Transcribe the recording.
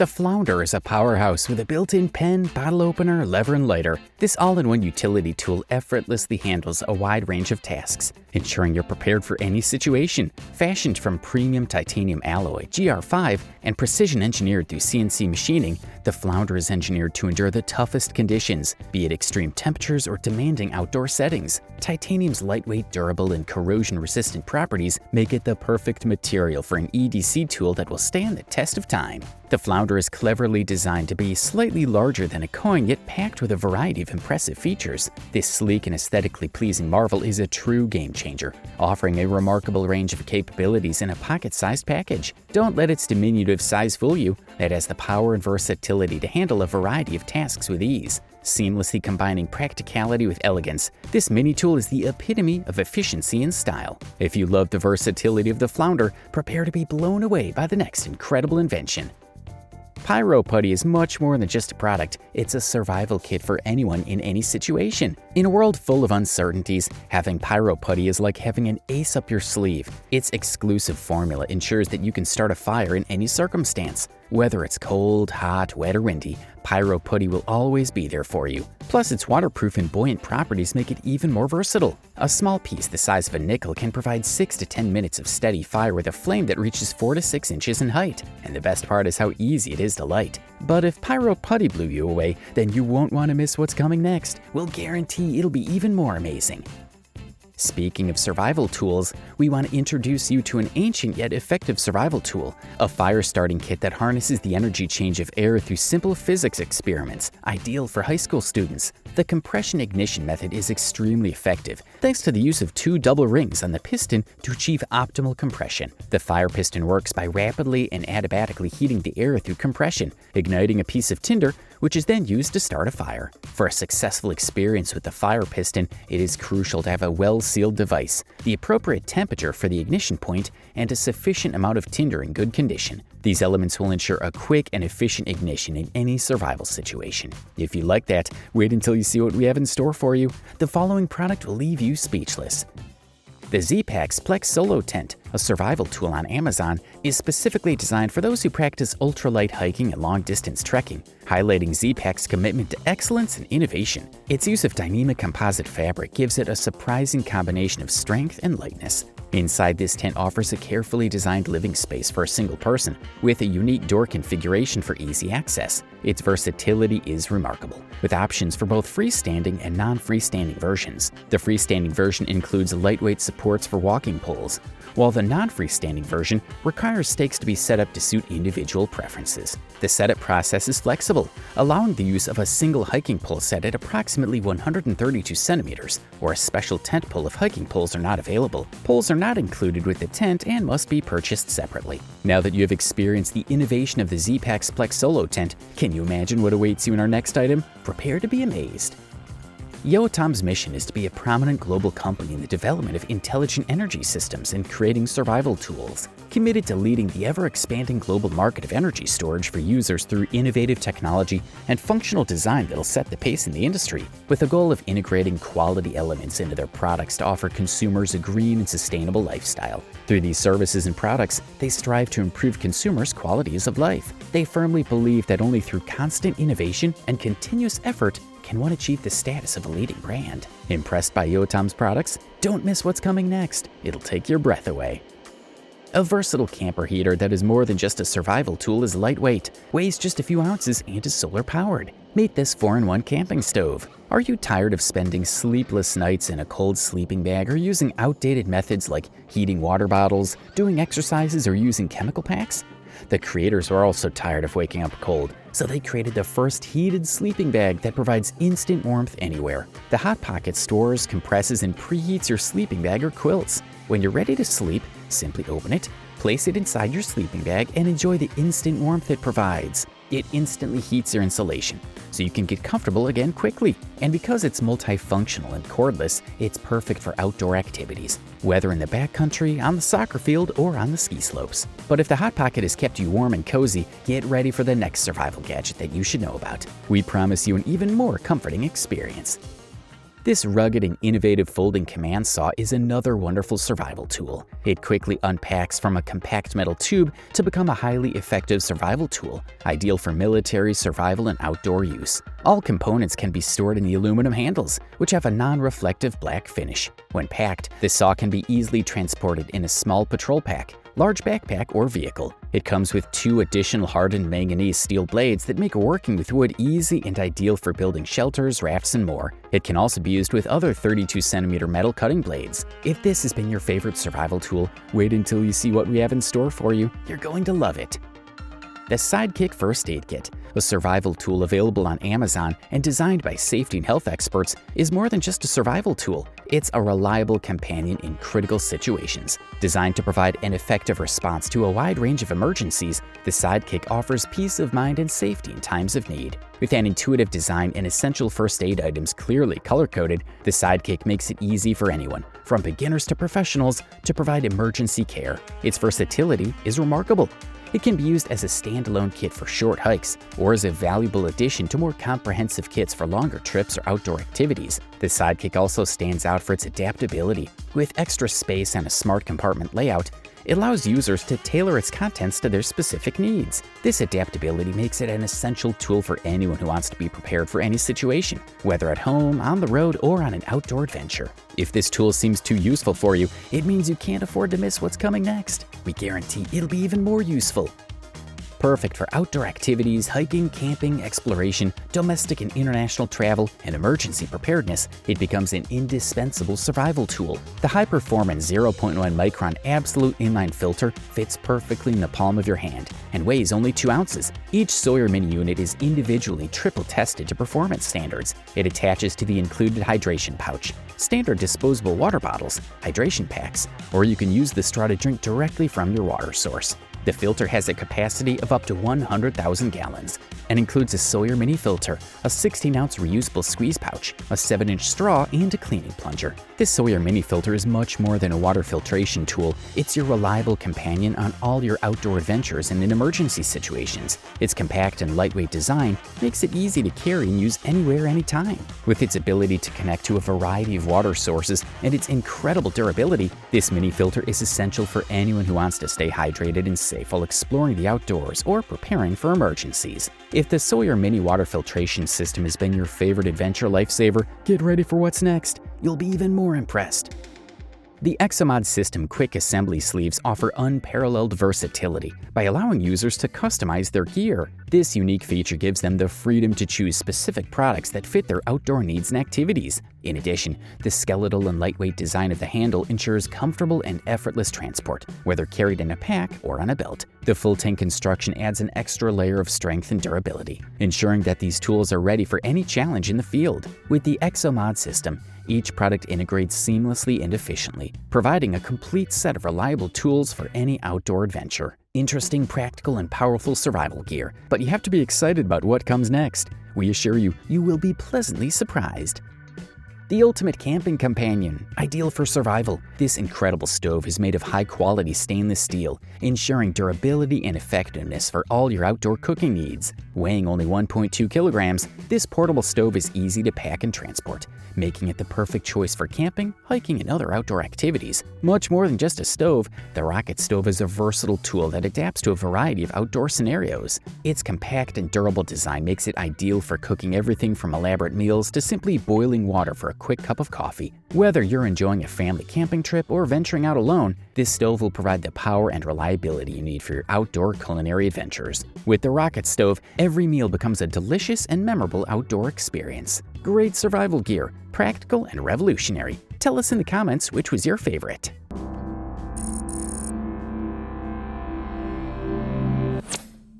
The Flounder is a powerhouse with a built-in pen, bottle opener, lever, and lighter. This all-in-one utility tool effortlessly handles a wide range of tasks, ensuring you're prepared for any situation. Fashioned from premium titanium alloy GR5 and precision engineered through CNC machining, the Flounder is engineered to endure the toughest conditions, be it extreme temperatures or demanding outdoor settings. Titanium's lightweight, durable, and corrosion-resistant properties make it the perfect material for an EDC tool that will stand the test of time. The Flounder is cleverly designed to be slightly larger than a coin, yet packed with a variety of impressive features. This sleek and aesthetically pleasing marvel is a true game changer, offering a remarkable range of capabilities in a pocket-sized package. Don't let its diminutive size fool you. It has the power and versatility to handle a variety of tasks with ease. Seamlessly combining practicality with elegance, this mini tool is the epitome of efficiency and style. If you love the versatility of the Flounder, prepare to be blown away by the next incredible invention. Pyro Putty is much more than just a product. It's a survival kit for anyone in any situation. In a world full of uncertainties, having Pyro Putty is like having an ace up your sleeve. Its exclusive formula ensures that you can start a fire in any circumstance. Whether it's cold, hot, wet, or windy, Pyro Putty will always be there for you. Plus, its waterproof and buoyant properties make it even more versatile. A small piece the size of a nickel can provide 6 to 10 minutes of steady fire with a flame that reaches 4 to 6 inches in height. And the best part is how easy it is to light. But if Pyro Putty blew you away, then you won't want to miss what's coming next. We'll guarantee it'll be even more amazing. Speaking of survival tools, we want to introduce you to an ancient yet effective survival tool, a fire starting kit that harnesses the energy change of air through simple physics experiments, ideal for high school students. The compression ignition method is extremely effective, thanks to the use of 2 double rings on the piston to achieve optimal compression. The fire piston works by rapidly and adiabatically heating the air through compression, igniting a piece of tinder, which is then used to start a fire. For a successful experience with the fire piston, it is crucial to have a well-sealed device, the appropriate temperature for the ignition point, and a sufficient amount of tinder in good condition. These elements will ensure a quick and efficient ignition in any survival situation. If you like that, wait until you see what we have in store for you. The following product will leave you speechless. The Z-Pack's Plex Solo Tent, a survival tool on Amazon, is specifically designed for those who practice ultralight hiking and long-distance trekking, highlighting Z-Pack's commitment to excellence and innovation. Its use of dynamic composite fabric gives it a surprising combination of strength and lightness. Inside, this tent offers a carefully designed living space for a single person, with a unique door configuration for easy access. Its versatility is remarkable, with options for both freestanding and non-freestanding versions. The freestanding version includes lightweight supports for walking poles, while the non-freestanding version requires stakes to be set up to suit individual preferences. The setup process is flexible, allowing the use of a single hiking pole set at approximately 132 centimeters, or a special tent pole if hiking poles are not available. Poles are not included with the tent and must be purchased separately. Now that you have experienced the innovation of the Z-Pack's Plex Solo Tent, can you imagine what awaits you in our next item? Prepare to be amazed. Yotam's mission is to be a prominent global company in the development of intelligent energy systems and creating survival tools, committed to leading the ever-expanding global market of energy storage for users through innovative technology and functional design that'll set the pace in the industry, with the goal of integrating quality elements into their products to offer consumers a green and sustainable lifestyle. Through these services and products, they strive to improve consumers' qualities of life. They firmly believe that only through constant innovation and continuous effort can one achieve the status of a leading brand. Impressed by Yotam's products? Don't miss what's coming next. It'll take your breath away. A versatile camper heater that is more than just a survival tool is lightweight, weighs just a few ounces, and is solar-powered. Meet this 4-in-1 camping stove. Are you tired of spending sleepless nights in a cold sleeping bag or using outdated methods like heating water bottles, doing exercises, or using chemical packs? The creators were also tired of waking up cold, so they created the first heated sleeping bag that provides instant warmth anywhere. The Hot Pocket stores, compresses, and preheats your sleeping bag or quilts. When you're ready to sleep, simply open it, place it inside your sleeping bag, and enjoy the instant warmth it provides. It instantly heats your insulation, so you can get comfortable again quickly. And because it's multifunctional and cordless, it's perfect for outdoor activities, whether in the backcountry, on the soccer field, or on the ski slopes. But if the Hot Pocket has kept you warm and cozy, get ready for the next survival gadget that you should know about. We promise you an even more comforting experience. This rugged and innovative folding command saw is another wonderful survival tool. It quickly unpacks from a compact metal tube to become a highly effective survival tool, ideal for military, survival, and outdoor use. All components can be stored in the aluminum handles, which have a non-reflective black finish. When packed, the saw can be easily transported in a small patrol pack, large backpack, or vehicle. It comes with 2 additional hardened manganese steel blades that make working with wood easy and ideal for building shelters, rafts, and more. It can also be used with other 32cm metal cutting blades. If this has been your favorite survival tool, wait until you see what we have in store for you. You're going to love it. The Sidekick First Aid Kit, a survival tool available on Amazon and designed by safety and health experts, is more than just a survival tool. It's a reliable companion in critical situations. Designed to provide an effective response to a wide range of emergencies, the Sidekick offers peace of mind and safety in times of need. With an intuitive design and essential first aid items clearly color-coded, the Sidekick makes it easy for anyone, from beginners to professionals, to provide emergency care. Its versatility is remarkable. It can be used as a standalone kit for short hikes or as a valuable addition to more comprehensive kits for longer trips or outdoor activities. The Sidekick also stands out for its adaptability. With extra space and a smart compartment layout, it allows users to tailor its contents to their specific needs. This adaptability makes it an essential tool for anyone who wants to be prepared for any situation, whether at home, on the road, or on an outdoor adventure. If this tool seems too useful for you, it means you can't afford to miss what's coming next. We guarantee it'll be even more useful. Perfect for outdoor activities, hiking, camping, exploration, domestic and international travel, and emergency preparedness, it becomes an indispensable survival tool. The high-performance 0.1 micron absolute inline filter fits perfectly in the palm of your hand and weighs only 2 ounces. Each Sawyer Mini unit is individually triple tested to performance standards. It attaches to the included hydration pouch, standard disposable water bottles, hydration packs, or you can use the straw to drink directly from your water source. The filter has a capacity of up to 100,000 gallons and includes a Sawyer Mini filter, a 16-ounce reusable squeeze pouch, a 7-inch straw, and a cleaning plunger. This Sawyer Mini filter is much more than a water filtration tool. It's your reliable companion on all your outdoor adventures and in emergency situations. Its compact and lightweight design makes it easy to carry and use anywhere, anytime. With its ability to connect to a variety of water sources and its incredible durability, this mini filter is essential for anyone who wants to stay hydrated and safe while exploring the outdoors or preparing for emergencies. If the Sawyer Mini water filtration system has been your favorite adventure lifesaver, get ready for what's next. You'll be even more impressed. The Exomod System quick assembly sleeves offer unparalleled versatility by allowing users to customize their gear. This unique feature gives them the freedom to choose specific products that fit their outdoor needs and activities. In addition, the skeletal and lightweight design of the handle ensures comfortable and effortless transport, whether carried in a pack or on a belt. The full tank construction adds an extra layer of strength and durability, ensuring that these tools are ready for any challenge in the field. With the Exomod System, each product integrates seamlessly and efficiently, providing a complete set of reliable tools for any outdoor adventure. Interesting, practical, and powerful survival gear, but you have to be excited about what comes next. We assure you, you will be pleasantly surprised. The ultimate camping companion, ideal for survival. This incredible stove is made of high-quality stainless steel, ensuring durability and effectiveness for all your outdoor cooking needs. Weighing only 1.2 kilograms, this portable stove is easy to pack and transport, making it the perfect choice for camping, hiking, and other outdoor activities. Much more than just a stove, the Rocket Stove is a versatile tool that adapts to a variety of outdoor scenarios. Its compact and durable design makes it ideal for cooking everything from elaborate meals to simply boiling water for a quick cup of coffee. Whether you're enjoying a family camping trip or venturing out alone, this stove will provide the power and reliability you need for your outdoor culinary adventures. With the Rocket Stove, every meal becomes a delicious and memorable outdoor experience. Great survival gear, practical and revolutionary. Tell us in the comments which was your favorite.